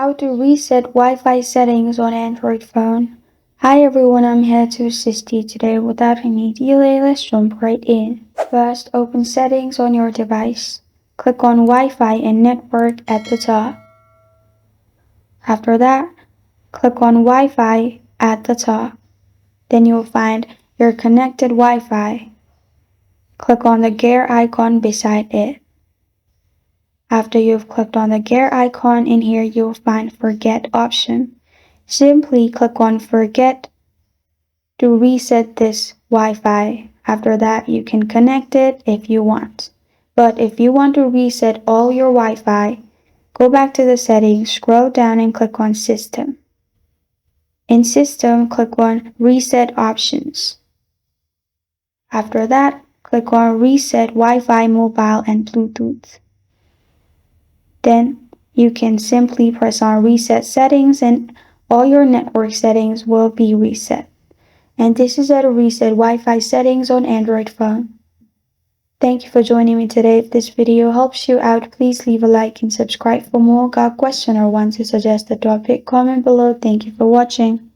How to reset Wi-Fi settings on Android phone. Hi everyone, I'm here to assist you today. Without any delay, let's jump right in. First, open settings on your device. Click on Wi-Fi and network at the top. After that, click on Wi-Fi at the top. Then you'll find your connected Wi-Fi. Click on the gear icon beside it. After you've clicked on the gear icon, in here you'll find Forget option. Simply click on Forget to reset this Wi-Fi. After that, you can connect it if you want. But if you want to reset all your Wi-Fi, go back to the settings, scroll down and click on System. In System, click on Reset Options. After that, click on Reset Wi-Fi Mobile and Bluetooth. Then you can simply press on Reset Settings and all your network settings will be reset. And this is how to reset Wi-Fi settings on Android phone. Thank you for joining me today. If this video helps you out, please leave a like and subscribe for more. Got a question or want to suggest a topic? Comment below. Thank you for watching.